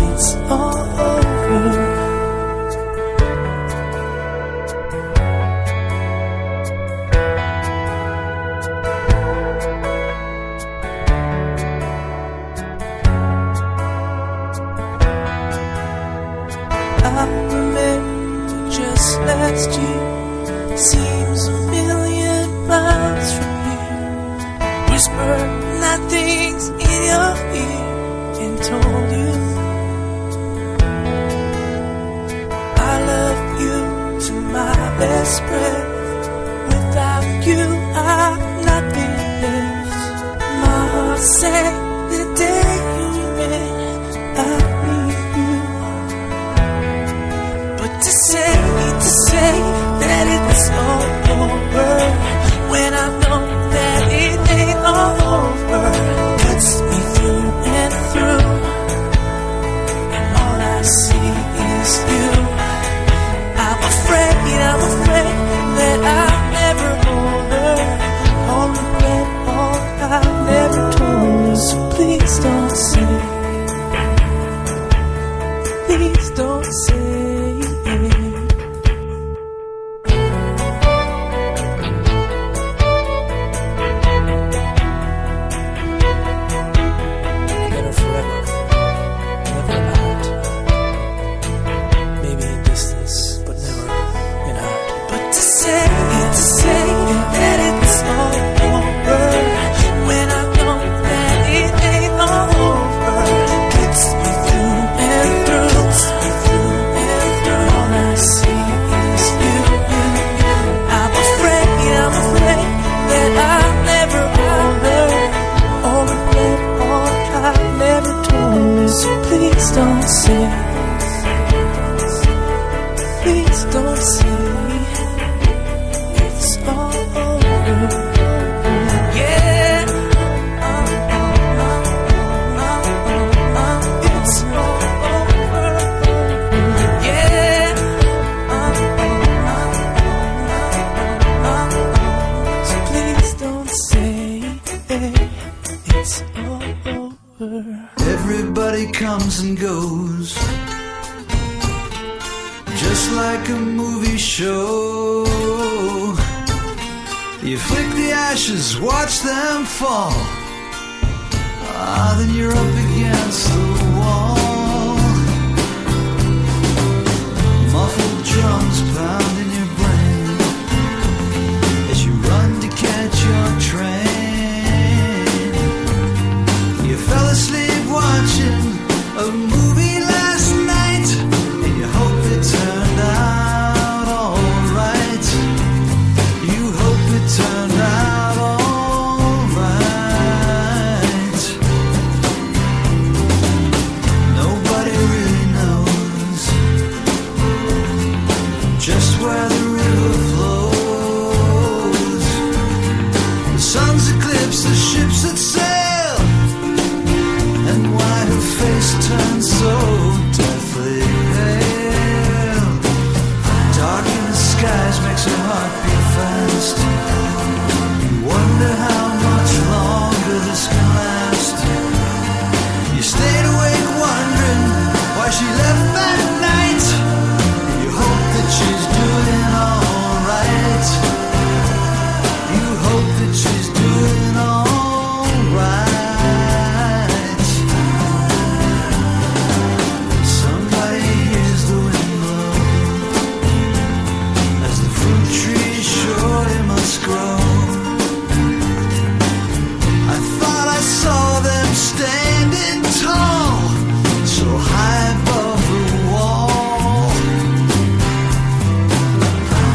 it's all over. I remember just last year, seems a million miles from here. Whisper nothing's in your ear and told you I love you to my last breath. Without you I'm nothing left. My heart sank the day you met. I need you. But to say that it's all over when I know that it ain't all over cuts me through and through, and all I see is you. I'm afraid that I'll never hold her or regret all I've never told her. So please don't say, please don't say. Don't say, please don't say it's all over. Yeah, it's all over. Yeah, so please don't say it's all over. Everybody comes and goes, just like a movie show. You flick the ashes, watch them fall. Then you're up against the wall. Muffled drums pound in your brain as you run to catch your train. You fell asleep watching a movie last night, and you hope it turned out alright. You hope it turned out alright. Nobody really knows just where the river flows. The sun's eclipsed the ships that sail, and why her face turns so deathly pale. Dark in the skies makes her heart beat fast. You wonder how much longer this can last. You stayed awake wondering why she left that night. You hope that she's doing alright. You hope that she's doing alright. Somebody hears the wind blow as the fruit tree surely must grow. I thought I saw them standing tall, so high above the wall.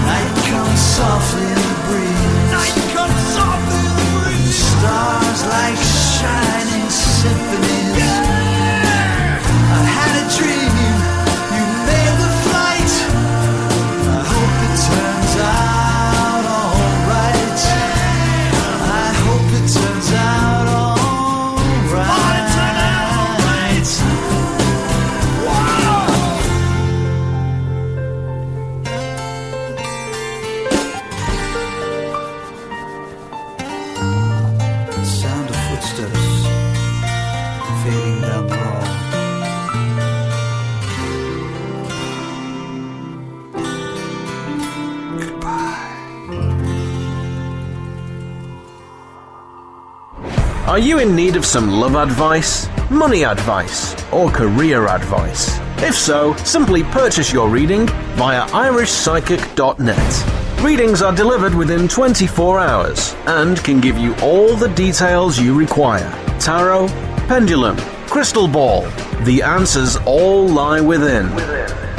Night comes softly in the breeze. Night comes softly in the breeze. Stars like shining symphonies. I had a dream, you made the flight. I hope it turns out alright. I hope it turns out alright. Are you in need of some love advice, money advice, or career advice? If so, simply purchase your reading via irishpsychic.net. Readings are delivered within 24 hours and can give you all the details you require. Tarot, pendulum, crystal ball. The answers all lie within.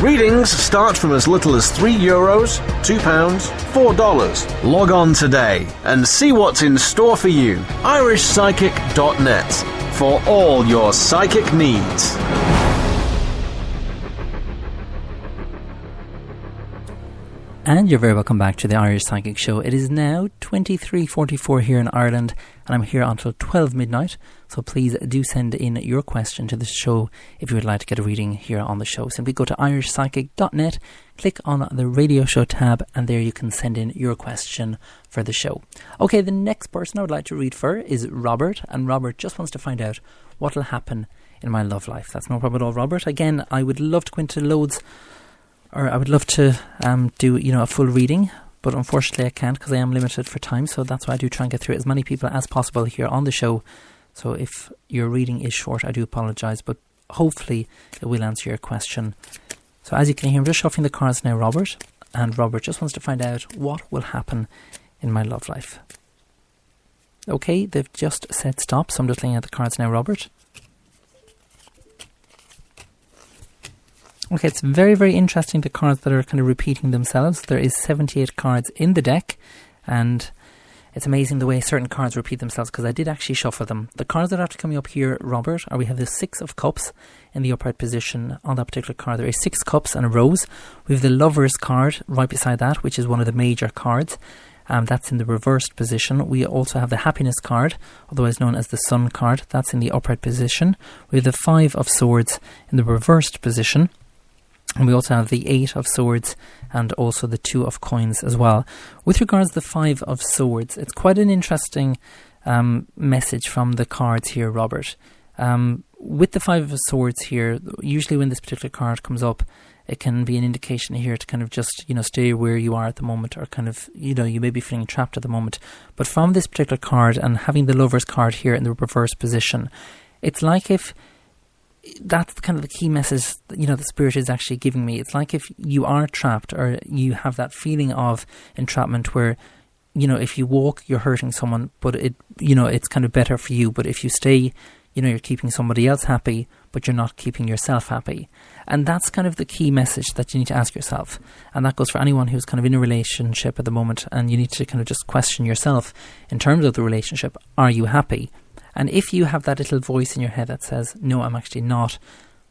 Readings start from as little as €3, £2, $4. Log on today and see what's in store for you. irishpsychic.net for all your psychic needs. And you're very welcome back to the Irish Psychic Show. It is now 23:44 here in Ireland, and I'm here until 12 midnight. So please do send in your question to the show if you would like to get a reading here on the show. Simply go to irishpsychic.net, click on the radio show tab, and there you can send in your question for the show. Okay, the next person I would like to read for is Robert, and Robert just wants to find out what will happen in my love life. That's no problem at all, Robert. Again, I would love to go into loads, or I would love to do a full reading, but unfortunately I can't because I am limited for time. So that's why I do try and get through as many people as possible here on the show. So if your reading is short, I do apologise, but hopefully it will answer your question. So as you can hear, I'm just shuffling the cards now, Robert, and Robert just wants to find out what will happen in my love life. Okay, they've just said stop, so I'm just looking at the cards now, Robert. Okay, it's very, very interesting, the cards that are kind of repeating themselves. There is 78 cards in the deck, and it's amazing the way certain cards repeat themselves because I did actually shuffle them. The cards that are after coming up here, Robert, are we have the 6 of Cups in the upright position on that particular card. There is 6 cups and a rose. We have the Lovers card right beside that, which is one of the major cards. That's in the reversed position. We also have the Happiness card, otherwise known as the Sun card. That's in the upright position. We have the 5 of Swords in the reversed position. And we also have the 8 of Swords and also the 2 of Coins as well. With regards to the 5 of Swords, it's quite an interesting message from the cards here, Robert. With the 5 of Swords here, usually when this particular card comes up, it can be an indication here to kind of just, stay where you are at the moment, or kind of, you may be feeling trapped at the moment. But from this particular card and having the Lovers card here in the reverse position, it's like if that's kind of the key message the Spirit is actually giving me. It's like if you are trapped, or you have that feeling of entrapment where if you walk you're hurting someone, but it's kind of better for you, but if you stay you're keeping somebody else happy, but you're not keeping yourself happy. And that's kind of the key message that you need to ask yourself, and that goes for anyone who's kind of in a relationship at the moment, and you need to kind of just question yourself in terms of the relationship. Are you happy? And if you have that little voice in your head that says, no, I'm actually not,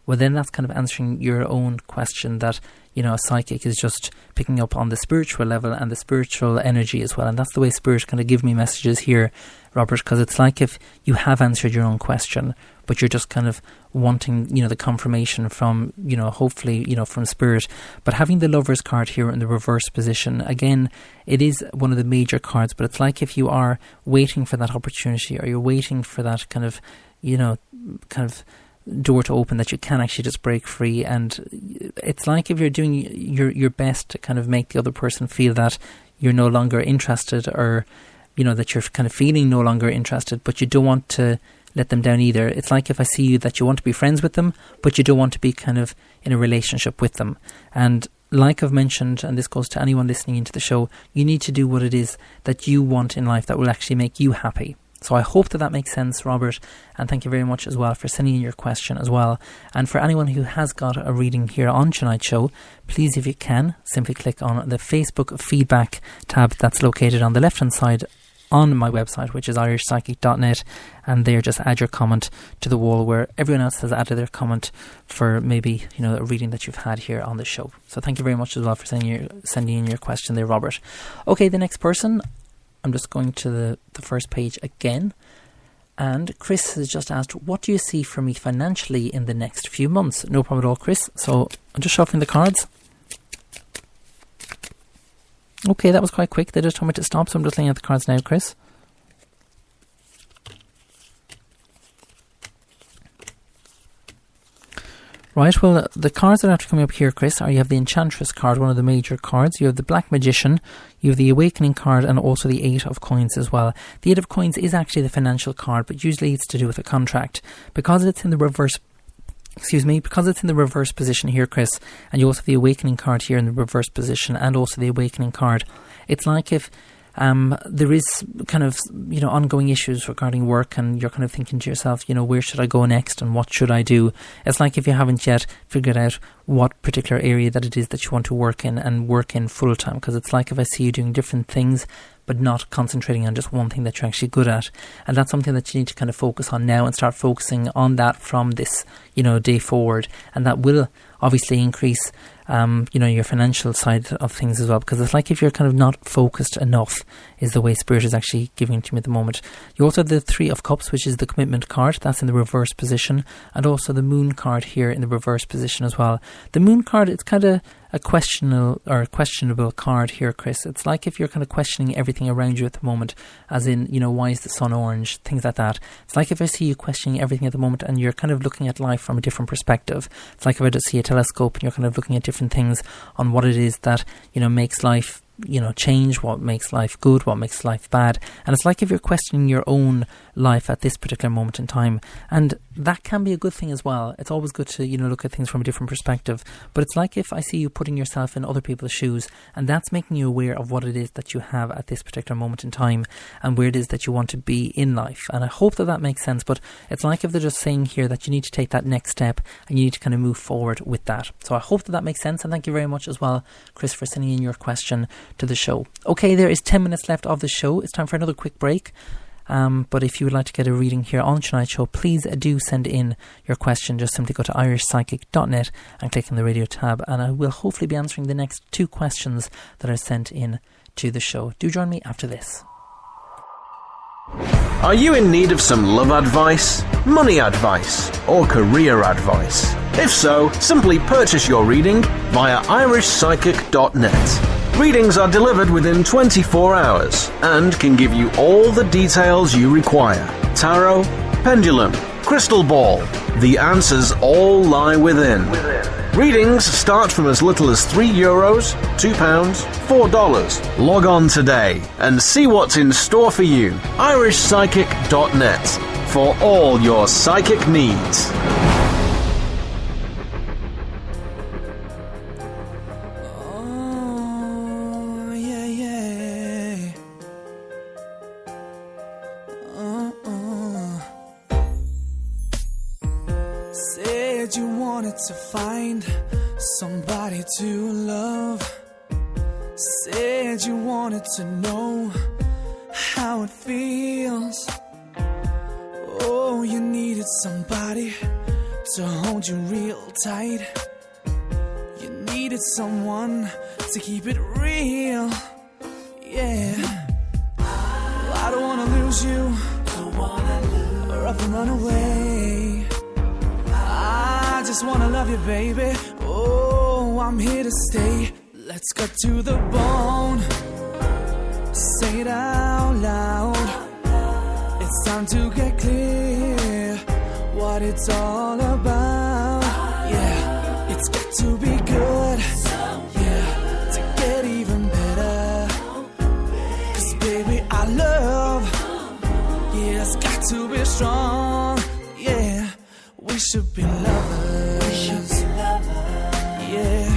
well, then that's kind of answering your own question that, a psychic is just picking up on the spiritual level and the spiritual energy as well. And that's the way Spirit kind of give me messages here, Robert, because it's like if you have answered your own question, but you're just kind of wanting, the confirmation from, hopefully, from Spirit. But having the Lovers card here in the reverse position, again, it is one of the major cards, but it's like if you are waiting for that opportunity, or you're waiting for that kind of door to open that you can actually just break free. And it's like if you're doing your best to kind of make the other person feel that you're no longer interested, or that you're kind of feeling no longer interested, but you don't want to let them down either. It's like if I see you that you want to be friends with them, but you don't want to be kind of in a relationship with them. And like I've mentioned, and this goes to anyone listening into the show, you need to do what it is that you want in life that will actually make you happy. So I hope that makes sense, Robert, and thank you very much as well for sending in your question as well. And for anyone who has got a reading here on tonight's show, please, if you can, simply click on the Facebook feedback tab that's located on the left-hand side on my website, which is irishpsychic.net, and there just add your comment to the wall where everyone else has added their comment for maybe a reading that you've had here on the show. So thank you very much as well for sending in your question there, Robert. Okay, the next person, I'm just going to the first page again, and Chris has just asked, what do you see for me financially in the next few months? No problem at all, Chris. So I'm just shuffling the cards. Okay, that was quite quick. They just told me to stop, so I'm just looking at the cards now, Chris. Right, well, the cards that are after coming up here, Chris, are you have the Enchantress card, one of the major cards. You have the Black Magician, you have the Awakening card, and also the Eight of Coins as well. The Eight of Coins is actually the financial card, but usually it's to do with a contract. Because it's in the reverse position here, Chris, and you also have the Awakening card here in the reverse position, and also the Awakening card, it's like if there is kind of, ongoing issues regarding work, and you're kind of thinking to yourself, where should I go next and what should I do? It's like if you haven't yet figured out what particular area that it is that you want to work in and work in full time, because it's like if I see you doing different things but not concentrating on just one thing that you're actually good at. And that's something that you need to kind of focus on now and start focusing on that from this, day forward. And that will obviously increase, your financial side of things as well, because it's like if you're kind of not focused enough is the way Spirit is actually giving it to me at the moment. You also have the Three of Cups, which is the commitment card. That's in the reverse position. And also the Moon card here in the reverse position as well. The Moon card, it's kind of a questionable card here, Chris. It's like if you're kind of questioning everything around you at the moment, as in, why is the sun orange, things like that. It's like if I see you questioning everything at the moment and you're kind of looking at life from a different perspective. It's like if I just see a telescope and you're kind of looking at different things on what it is that, makes life, change, what makes life good, what makes life bad. And it's like if you're questioning your own life at this particular moment in time. And that can be a good thing as well. It's always good to, look at things from a different perspective. But it's like if I see you putting yourself in other people's shoes, and that's making you aware of what it is that you have at this particular moment in time and where it is that you want to be in life. And I hope that makes sense. But it's like if they're just saying here that you need to take that next step and you need to kind of move forward with that. So I hope that makes sense. And thank you very much as well, Chris, for sending in your question to the show. Okay, there is 10 minutes left of the show. It's time for another quick break. But if you would like to get a reading here on tonight's show, please do send in your question. Just simply go to irishpsychic.net and click on the radio tab, and I will hopefully be answering the next 2 questions that are sent in to the show. Do join me after this. Are you in need of some love advice, money advice, or career advice? If so, simply purchase your reading via irishpsychic.net. Readings are delivered within 24 hours and can give you all the details you require. Tarot, pendulum, crystal ball. The answers all lie within. Readings start from as little as €3, £2, $4. Log on today and see what's in store for you. irishpsychic.net for all your psychic needs. To find somebody to love, said you wanted to know how it feels. Oh, you needed somebody to hold you real tight. You needed someone to keep it real. Yeah, I don't wanna lose you, or up and run away. I just wanna love you, baby. Oh, I'm here to stay. Let's cut to the bone. Say it out loud. It's time to get clear what it's all about. Yeah, it's got to be good. Yeah, to get even better. 'Cause baby, our love, yeah, it's got to be strong. Yeah, we should be lovers. Yeah,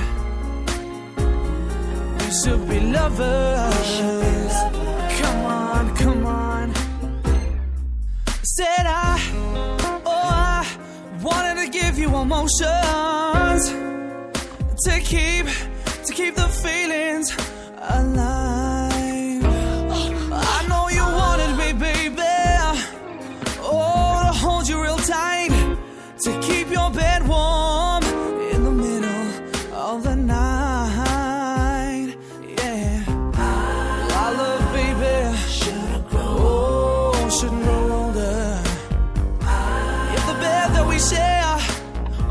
we should be lovers. Come on, come on. Said I wanted to give you emotions to keep the feelings alive. I know you wanted me, baby. Oh, to hold you real tight, to keep your bed warm in the middle of the night. Yeah, our love, baby, shouldn't grow older. If the bed that we share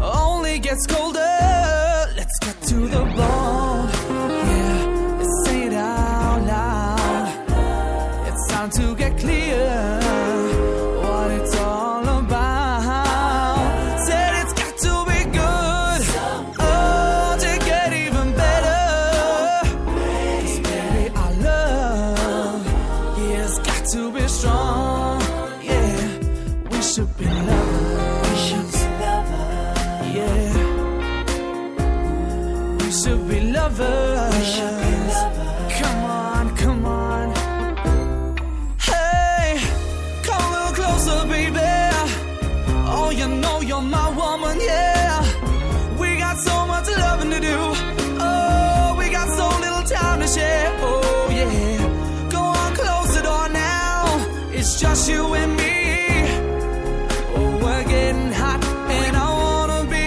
only gets colder, let's get to the bone. Yeah, let's say it out loud. It's time to get clear what it's all about. Said it's got to be good. should be lovers. We should be lovers. Yeah. We should be lovers. We should be lovers. Come on, come on. Hey, come a little closer, baby. Oh, you know you're my woman, yeah. We got so much loving to do. Oh, we got so little time to share. Oh, yeah. Go on, close the door now. It's just you and me. Oh, we're getting hot, and I wanna be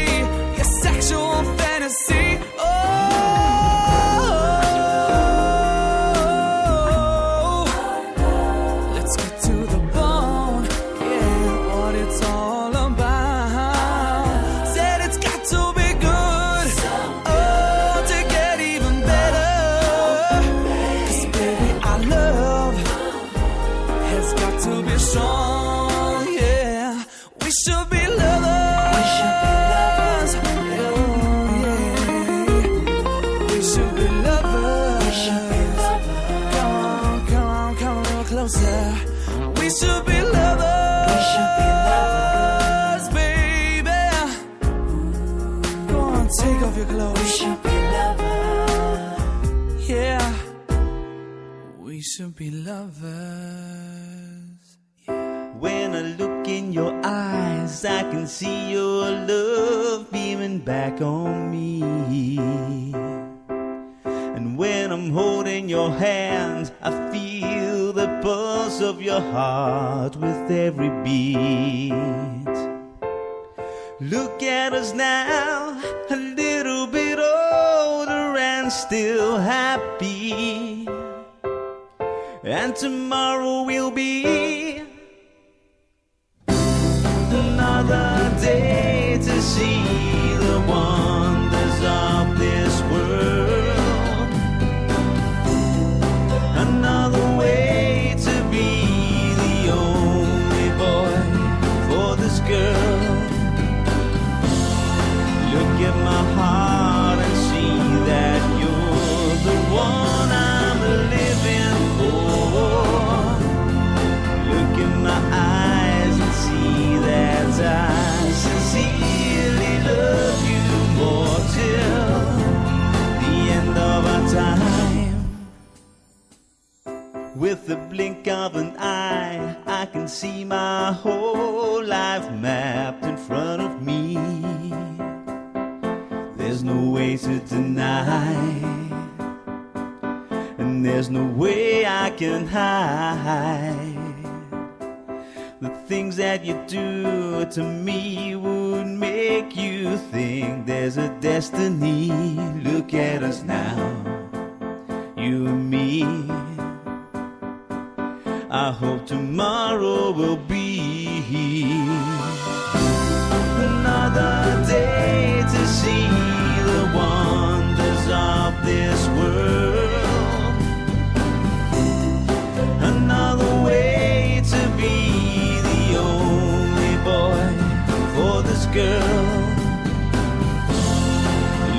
your sexual fantasy. Oh, let's get to the bone. Yeah, what it's all about. Said it's got to be good. Oh, to get even better. 'Cause baby, our love has got to be strong. Yeah, we should be lovers. We should be lovers. Oh, yeah. We should be lovers. We should be lovers. Come on, come on, come a little closer. We should be lovers. We should be lovers, baby. Go on, take off your clothes. We should be lovers. Yeah, we should be lovers. When I look in your eyes, I can see your love beaming back on me. And when I'm holding your hand, I feel the pulse of your heart with every beat. Look at us now, a little bit older and still happy. And tomorrow will be another day to see the wonders of this world. Another way to be the only boy for this girl. Look at my heart and see that you're the one I'm living for. Look in my eyes and see that I sincerely love you more till the end of our time. With the blink of an eye, I can see my whole life mapped in front of me. There's no way to deny, and there's no way I can hide. The things that you do to me would make you think there's a destiny. Look at us now, you and me. I hope tomorrow will be another day to see the wonders of this world. Another way to be the only boy for this girl.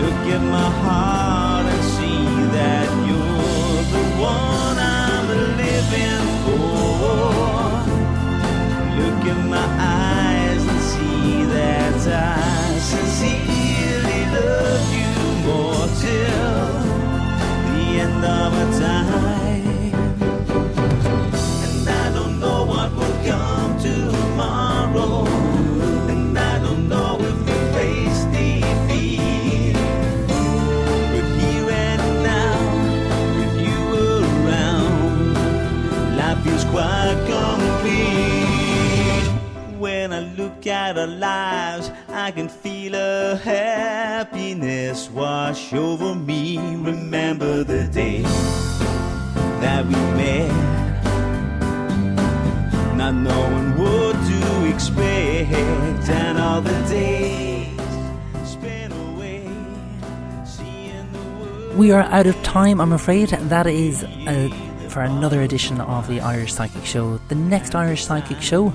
Look at my heart and see that you're the one I'm living for. Look in my eyes and see that I sincerely love you more till the end of our time. And I don't know what will come tomorrow, and I don't know if we face defeat. But here and now, with you around, life feels quite complete. When I look at our lives, I can feel a happiness wash over me. Remember the day that we met, not knowing what to expect, and all the days spent away seeing the world. We are out of time, I'm afraid. That is for another edition of the Irish Psychic Show. The next Irish Psychic Show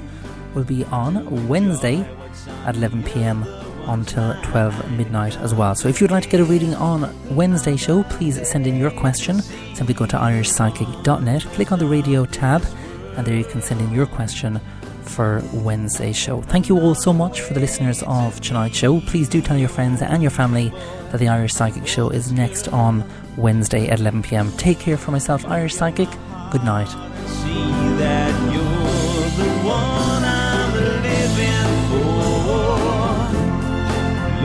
will be on Wednesday at 11 p.m. until 12 midnight as well. So if you'd like to get a reading on Wednesday's show, please send in your question. Simply go to irishpsychic.net, click on the radio tab, and there you can send in your question for Wednesday's show. Thank you all so much for the listeners of tonight's show. Please do tell your friends and your family that the Irish Psychic Show is next on Wednesday at 11 p.m. Take care for myself, Irish Psychic. Good night. See that you're the one I'm living for.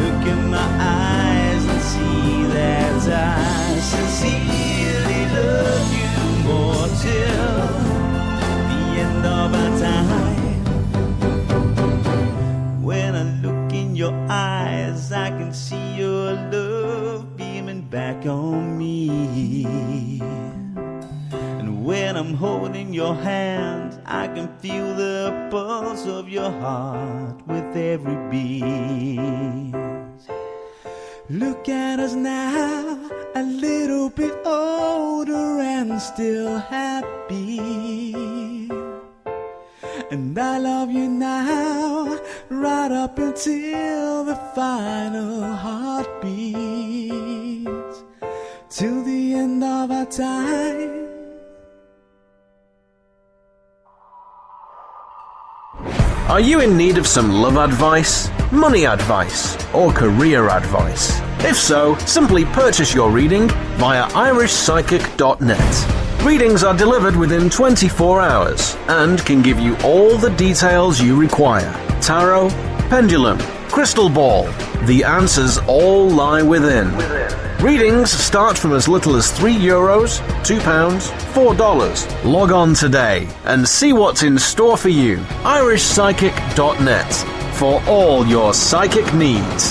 Look in my eyes and see that I sincerely love you more till the end of our time. When I look in your eyes, I can see your love beaming back on me. And when I'm holding your hand, I can feel the pulse of your heart with every beat. Look at us now, a little bit older and still happy. And I love you now, right up until the final heartbeat, till the end of our time. Are you in need of some love advice, money advice, or career advice? If so, simply purchase your reading via irishpsychic.net. Readings are delivered within 24 hours and can give you all the details you require. Tarot, pendulum, crystal ball. The answers all lie within. Readings start from as little as €3, £2, $4. Log on today and see what's in store for you. irishpsychic.net for all your psychic needs.